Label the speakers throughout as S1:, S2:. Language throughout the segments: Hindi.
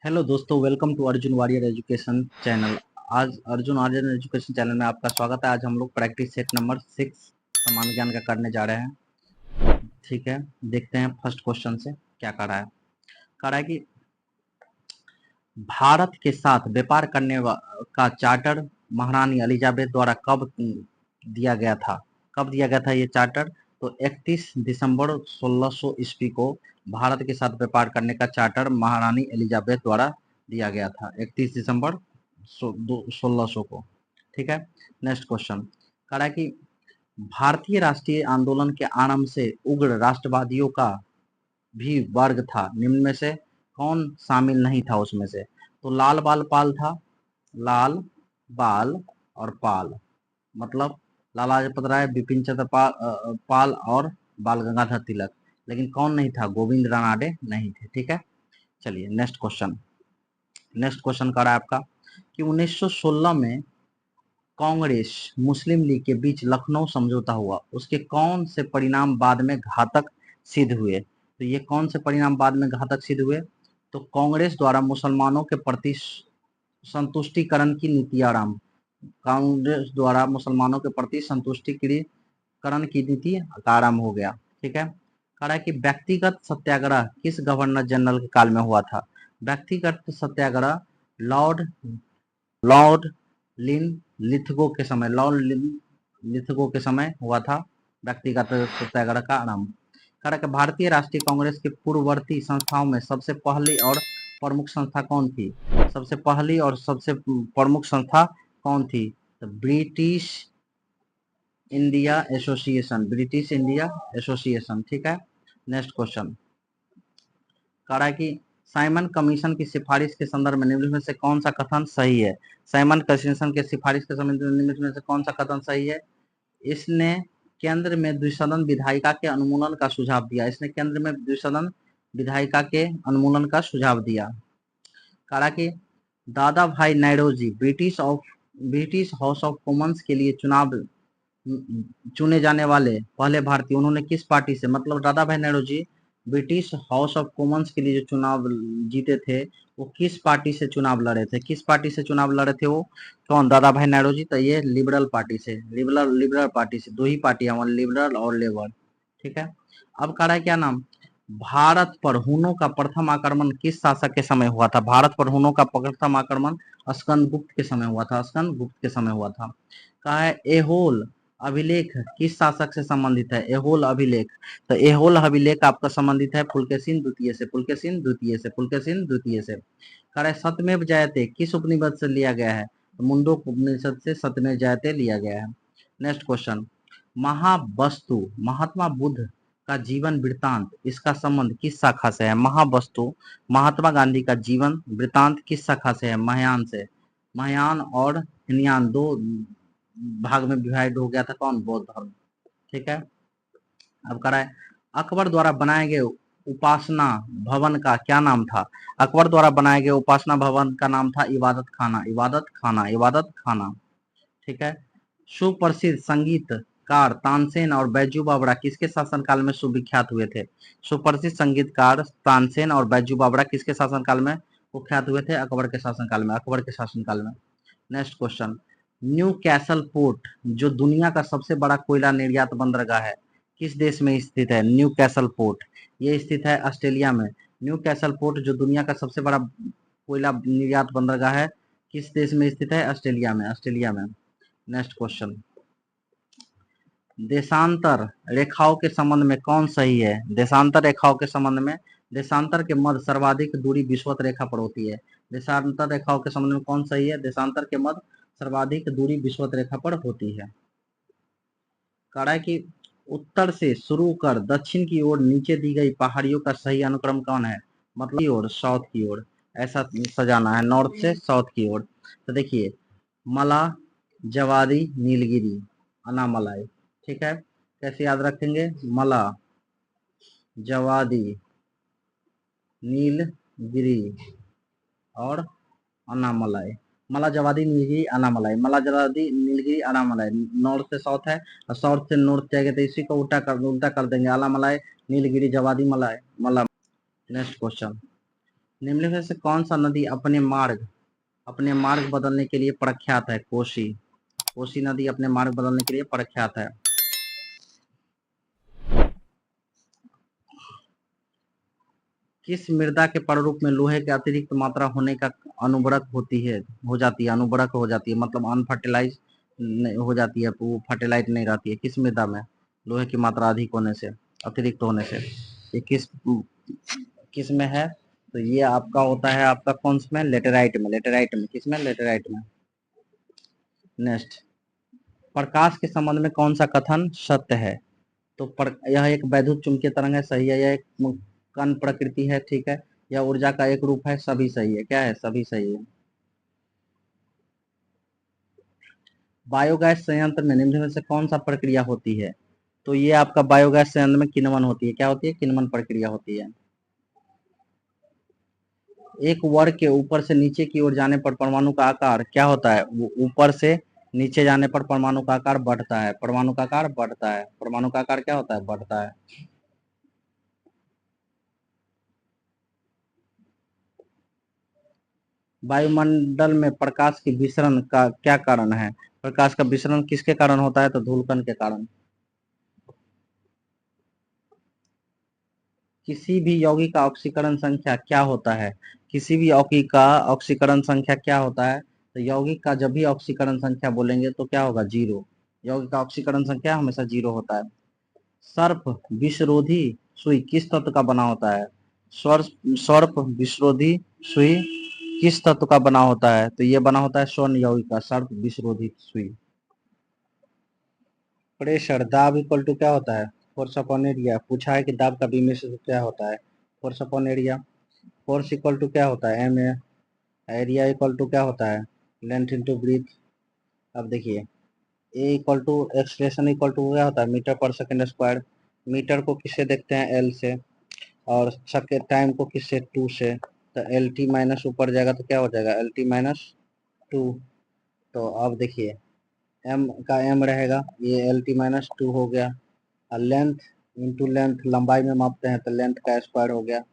S1: हेलो दोस्तों, welcome to Arjun Warrior education channel. आज अर्जुन वॉरियर एजुकेशन चैनल में आपका स्वागत है। आज हम लोग प्रैक्टिस सेट नंबर 6 सामान्य ज्ञान का करने जा रहे हैं। ठीक है, देखते हैं फर्स्ट क्वेश्चन से क्या कर रहा है। कह रहा है कि भारत के साथ व्यापार करने का चार्टर महारानी एलिजाबेथ द्वारा कब दिया गया था। कब दिया गया था ये चार्टर? तो 31 दिसंबर 1600 ईस्वी को भारत के साथ व्यापार करने का चार्टर महारानी एलिजाबेथ द्वारा दिया गया था, 31 दिसंबर 1600 को। ठीक है, नेक्स्ट क्वेश्चन कह रहा है कि भारतीय राष्ट्रीय आंदोलन के आरंभ से उग्र राष्ट्रवादियों का भी वर्ग था, निम्न में से कौन शामिल नहीं था उसमें से? तो लाल बाल पाल था, लाल बाल और पाल मतलब लाला लाजपत राय, बिपिन चंद्र पाल और बाल गंगाधर तिलक। लेकिन कौन नहीं था? गोविंद रानाडे नहीं थे। ठीक है, चलिए नेक्स्ट क्वेश्चन। नेक्स्ट क्वेश्चन कर रहा है आपका कि 1916 में कांग्रेस मुस्लिम लीग के बीच लखनऊ समझौता हुआ, उसके कौन से परिणाम बाद में घातक सिद्ध हुए? तो ये कौन से परिणाम बाद में घातक सिद्ध हुए? तो कांग्रेस द्वारा मुसलमानों के प्रति संतुष्टिकरण की नीति आरंभ। कांग्रेस द्वारा मुसलमानों के प्रति संतुष्टिकरण की नीति का आरंभ हो गया। ठीक है, कह रहा है कि व्यक्तिगत सत्याग्रह किस गवर्नर जनरल के काल में हुआ था? व्यक्तिगत सत्याग्रह लॉर्ड लॉर्ड लिन लिथगो के समय, लॉर्ड लिन लिथगो के समय हुआ था व्यक्तिगत सत्याग्रह का आरंभ। कह रहा है कि भारतीय राष्ट्रीय कांग्रेस के पूर्ववर्ती संस्थाओं में सबसे पहली और प्रमुख संस्था कौन थी? सबसे पहली और सबसे प्रमुख संस्था कौन थी? तो British India association, British India association. ठीक है, नेक्स्ट क्वेश्चन कह रहा है कि साइमन कमीशन की सिफारिश के संदर्भ में निम्न में से कौन सा कथन सही है? साइमन कमीशन के सिफारिश के संबंध में निम्न में से कौन सा कथन सही है? इसने केंद्र में द्विसदन विधायिका के अनुमूलन का सुझाव दिया। इसने केंद्र में द्विसदन विधायिका के अनुमूलन का सुझाव दिया। कहा कि Dadabhai Naoroji British House of Commons के लिए चुने जाने वाले पहले भारतीय, उन्होंने किस पार्टी से, मतलब Dadabhai Naoroji British House of Commons के लिए जो चुनाव जीते थे वो किस पार्टी से चुनाव लड़े थे? किस पार्टी से चुनाव लड़े थे वो? कौन? दादा भाई नौरोजी। तो ये लिबरल पार्टी से, लिबरल पार्टी से। दो ही पार्टी है, लिबरल और लेबर। ठीक है, अब कह रहा है क्या नाम, भारत पर हुनों का प्रथम आक्रमण किस शासक के समय हुआ था? भारत पर हुनों का प्रथम आक्रमण स्कंद गुप्त के समय हुआ था, स्कंद गुप्त के समय हुआ था। कहा है एहोल अभिलेख किस शासक से संबंधित है? एहोल अभिलेख, तो एहोल अभिलेख आपका संबंधित है पुलकेशिन द्वितीय से, पुलकेशिन द्वितीय से, पुलकेशिन द्वितीय से। कह रहा है सत्यमेव जयते किस उपनिषद से लिया गया है? तो मुंडक उपनिषद से सत्यमेव जयते लिया गया है। नेक्स्ट क्वेश्चन, महावस्तु महात्मा बुद्ध का जीवन वृत्तांत, इसका संबंध किस शाखा से है? महावस्तु महात्मा गांधी का जीवन वृत्तांत किस शाखा से है? महायान से। महायान और हिनयान दो भाग में विभाजित हो गया था, कौन? बौद्ध धर्म। ठीक है, अब कह रहा है अकबर द्वारा बनाए गए उपासना भवन का क्या नाम था? अकबर द्वारा बनाए गए उपासना भवन का नाम था इबादत खाना, इबादत खाना, इबादत खाना। ठीक है, सुप्रसिद्ध संगीतकार तानसेन और बैजू बावरा किसके शासनकाल में सुविख्यात हुए थे? सुप्रसिद्ध संगीतकार तानसेन और बैजू बावरा किसके शासनकाल में कुख्यात हुए थे? अकबर के शासनकाल में, अकबर के शासनकाल में। Next question, new castle port जो दुनिया का सबसे बड़ा कोयला निर्यात बंदरगाह है किस देश में स्थित है? न्यू कैसल पोर्ट ये स्थित है ऑस्ट्रेलिया में। न्यू कैसल पोर्ट जो दुनिया का सबसे बड़ा कोयला निर्यात बंदरगाह है किस देश में स्थित है? ऑस्ट्रेलिया में, ऑस्ट्रेलिया में। नेक्स्ट क्वेश्चन, देशांतर रेखाओं के संबंध में कौन सही है? देशांतर रेखाओं के संबंध में देशांतर के मध्य सर्वाधिक दूरी विषुवत रेखा पर होती है। देशांतर रेखाओं के संबंध में कौन सही है? देशांतर के मध्य सर्वाधिक दूरी विषुवत रेखा पर होती है। कह रहा है कि उत्तर से शुरू कर दक्षिण की ओर नीचे दी गई पहाड़ियों का सही अनुक्रम कौन है? मतलब की ओर, साउथ की ओर, ऐसा सजाना है, नॉर्थ से साउथ की ओर। तो देखिए मला, जवादी, नीलगिरी, अनामलाई। ठीक है, कैसे याद रखेंगे? मला, जवादी, नीलगिरी और अनामलाई। मला, जवादी, नीलगिरी, अनामलाई, मला, जवादी, नीलगिरी, अनामलाई। नॉर्थ से साउथ है और साउथ से नॉर्थ जाएगा तो इसी को उल्टा कर देंगे, अलामलाई, नीलगिरी, जवादी, मलाई, मला। नेक्स्ट क्वेश्चन, निम्नलिखित में से कौन सा नदी अपने मार्ग बदलने के लिए प्रख्यात है? कोसी। कोसी नदी अपने मार्ग बदलने के लिए प्रख्यात है। किस मृदा के प्रारूप में लोहे के अतिरिक्त मात्रा होने का अनुबरक हो जाती है, मतलब अनफर्टिलाइज हो जाती है, वो फर्टिलाइज नहीं रहती है। किस मृदा में लोहे की मात्रा अधिक होने से, अतिरिक्त होने से, ये किस में है? तो ये आपका होता है, आपका कौन में? लेटेराइट में। किस में? लेटेराइट में। नेक्स्ट, प्रकाश के संबंध में कौन सा कथन सत्य है? तो यह एक वैद्युत चुंबकीय तरंग है, सही है। यह एक कण प्रकृति है, ठीक है। यह ऊर्जा का एक रूप है, सभी सही है। क्या है? सभी सही है। बायोगैस संयंत्र में निम्न में से कौन सा प्रक्रिया होती है? तो ये आपका बायोगैस संयंत्र में किण्वन होती है। क्या होती है? किण्वन प्रक्रिया होती है। एक वर्ग के ऊपर से नीचे की ओर जाने पर परमाणु का आकार क्या होता है? वो ऊपर से नीचे जाने पर परमाणु का आकार बढ़ता है। परमाणु का आकार बढ़ता है। परमाणु का आकार क्या होता है? बढ़ता है। वायुमंडल में प्रकाश के विसरण का क्या कारण है? प्रकाश का विसरण किसके कारण होता है? तो धूलकण के कारण। किसी भी यौगिक का ऑक्सीकरण संख्या क्या होता है? किसी भी यौगिक का ऑक्सीकरण संख्या क्या होता है? तो यौगिक का जब भी ऑक्सीकरण संख्या बोलेंगे तो क्या होगा? 0। यौगिक का ऑक्सीकरण संख्या हमेशा 0 होता है। सर्प विषरोधी सुई किस तत्व का बना होता है? सर्प विषरोधी सुई किस तत्व का बना होता है? तो ये बना होता है स्वर्ण यौगिक का, सर्प विषरोधी सुई। प्रेशर, दाब इक्वल टू क्या होता है? Force upon area. पूछा है कि दाब का विमेय क्या होता है? Force upon area. Force equal to क्या होता है? M A. Area equal to क्या होता है? Length into breadth. अब देखिए, A equal to acceleration equal to क्या होता है? मीटर पर सेकेंड स्क्वायर। मीटर को किससे देखते हैं? एल से। और सेकेंड टाइम को किससे? 2 से। तो एल टी माइनस ऊपर जाएगा तो क्या हो जाएगा? L T minus 2। तो अब देखिए, एम का एम रहेगा, ये एल टी माइनस 2 हो गया। और लेंथ इंटू लेंथ, लंबाई में मापते हैं तो लेंथ का स्क्वायर हो गया।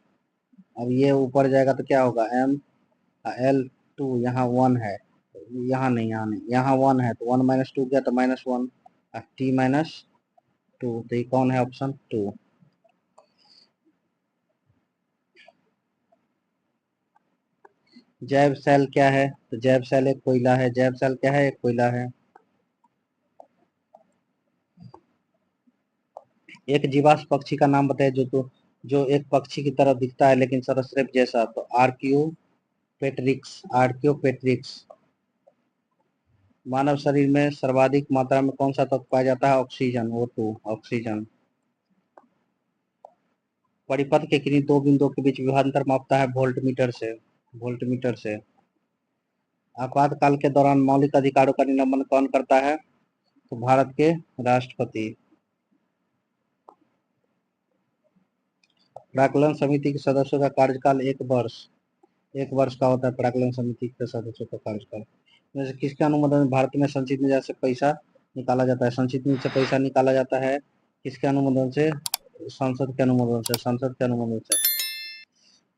S1: अब ये ऊपर जाएगा तो क्या होगा? एम एल 2, यहाँ 1 है, यहाँ नहीं, यहाँ 1 है तो 1 माइनस 2 गया तो -1। टी माइनस 2, तो ये कौन है? ऑप्शन 2। जैव सेल क्या है? तो जैव सेल एक कोयला है। जैव सेल क्या है? एक कोयला है। एक जीवाश्म पक्षी का नाम बताइए जो एक पक्षी की तरह दिखता है लेकिन सरीसृप जैसा। तो आर्कियोपेट्रिक्स। मानव शरीर में सर्वाधिक मात्रा में कौन सा तत्व पाया जाता है? Oxygen, O2, oxygen. परिपथ के किन्हीं दो बिंदुओं के बीच विभवांतर मापता है वोल्टमीटर से। आपातकाल के दौरान मौलिक अधिकारों का निलंबन कौन करता है? तो भारत के राष्ट्रपति। प्राक्कलन समिति के सदस्यों का कार्यकाल 1 वर्ष का होता है। प्राक्कलन समिति के सदस्यों का कार्यकाल। जैसे किसके अनुमोदन भारत में संचित निधि से पैसा निकाला जाता है? संचित निधि से पैसा निकाला जाता है किसके अनुमोदन से? संसद के अनुमोदन से।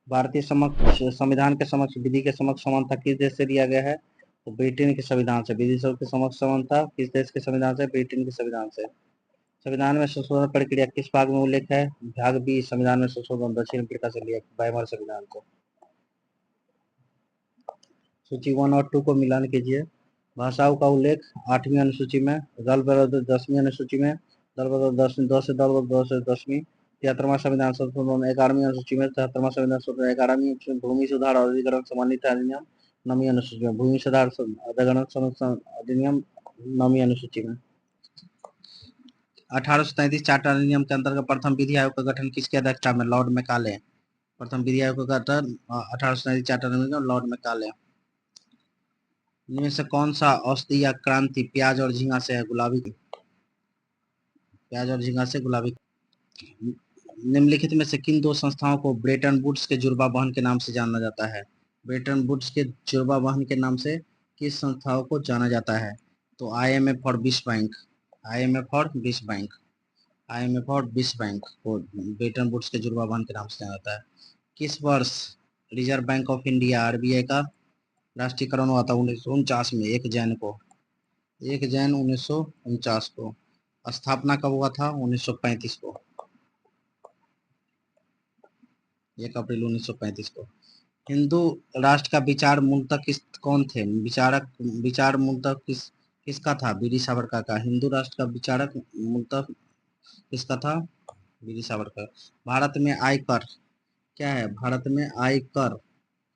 S1: भारतीय संविधान के समक्ष विधि के समक्ष समानता किस देश से दिया गया है? तो ब्रिटेन के संविधान से। विधि के समक्ष समानता किस देश के संविधान से? ब्रिटेन के संविधान से। संविधान में संशोधन प्रक्रिया किस भाग में उल्लेख है? भाग बी, संविधान में संशोधन दक्षिण अफ्रीका से लिया वाइमर संविधान को। सूची 1 और 2 को मिलान कीजिए। भाषाओं का उल्लेख 8वीं अनुसूची में, दल बदल 10वीं अनुसूची में, दल बदल 10वीं, 73वां संविधान संशोधन 11वीं अनुसूची में, 73वां संविधान संशोधन 11वीं, भूमि सुधार और अधिग्रहण संबंधित अधिनियम 9वीं अनुसूची में, भूमि सुधार अधिग्रहण अधिनियम 9वीं अनुसूची में। 1833 चार्टर अधिनियम के अंतर्गत प्रथम विधि आयोग का गठन किसकी अध्यक्षता में? Lord Macaulay. प्रथम विधि आयोग का गठन 1833 चार्टर अधिनियम लॉर्ड मैकाले। इनमें से कौन सा औषधि या क्रांति प्याज और झींगा से है? प्याज और झींगा से गुलाबी। निम्नलिखित में से किन दो संस्थाओं को ब्रेटन वुड्स के जुड़वा बहन के नाम से जाना जाता है? ब्रेटन वुड्स के जुड़वा बहन के नाम से किस संस्थाओं को जाना जाता है? तो IMF और विश्व बैंक। IMF और विश्व बैंक। IMF और विश्व बैंक को ब्रेटन वुड्स के जुड़वा बहन के नाम से जाना जाता है। किस वर्ष reserve bank of India RBI का राष्ट्रीयकरण हुआ था 1949 में 1 जैन को, 1 जैन 1949 को। स्थापना कब हुआ था? 1935 को, 1 अप्रैल 1935 को। हिंदू राष्ट्र का विचार मूलतः कौन थे? विचार मूलतः किसका था? वीर सावरकर का। हिंदू राष्ट्र का विचारक मूलतः किसका था? वीर सावरकर। भारत में आयकर क्या है? भारत में आयकर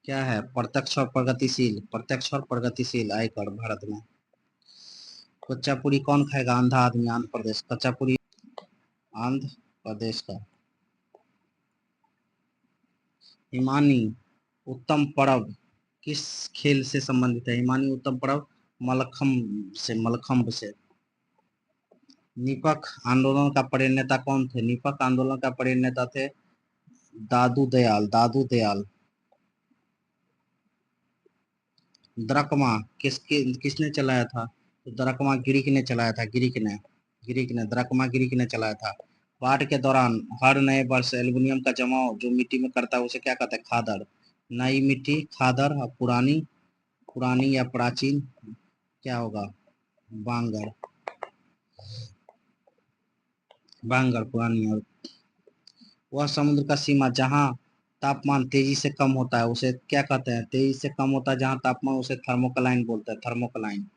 S1: क्या है? प्रत्यक्ष और प्रगतिशील, प्रत्यक्ष और प्रगतिशील आयकर भारत में। कच्चा पूरी कौन खाएगा? आंधा आदमी, आंध्र प्रदेश। कच्चा पूरी आंध्र प्रदेश का। हिमानी उत्तम पर्व किस खेल से संबंधित है? हिमानी उत्तम पर्व मलखम्ब से। निपख आंदोलन का प्रेरणेता कौन थे? निपख आंदोलन का प्रेरणेता थे दादू दयाल। द्रकमा किसने चलाया था? तो द्रकमा ग्रीक ने चलाया था, ग्रीक ने द्रकमा ग्रीक ने चलाया था। बाढ़ के दौरान हर नए वर्ष एल्युमिनियम का जमाव जो मिट्टी में करता है उसे क्या कहते हैं? खादर। नई मिट्टी खादर, और पुरानी या प्राचीन क्या होगा? बांगर पुरानी। और वह समुद्र का सीमा जहां तापमान तेजी से कम होता है उसे क्या कहते हैं? तेजी से कम होता है जहां तापमान, उसे थर्मोक्लाइन बोलते हैं, थर्मोक्लाइन।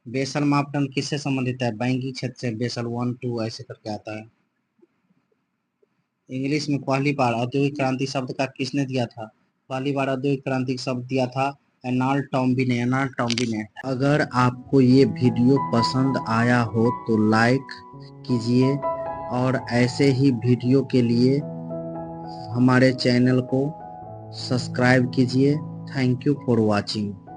S1: बेसल मापदंड किससे संबंधित है? बैंकिंग क्षेत्र से। बेसल 1, 2 ऐसे करके आता है। इंग्लिश में पहली बार औद्योगिक क्रांति शब्द का किसने दिया था? पहली बार औद्योगिक क्रांति शब्द दिया था एर्नाल्ड टॉम्बी ने। अगर आपको ये वीडियो पसंद आया हो तो लाइक कीजिए और ऐसे ही वीडियो के लिए हमारे चैनल को सब्सक्राइब कीजिए। Thank you for watching.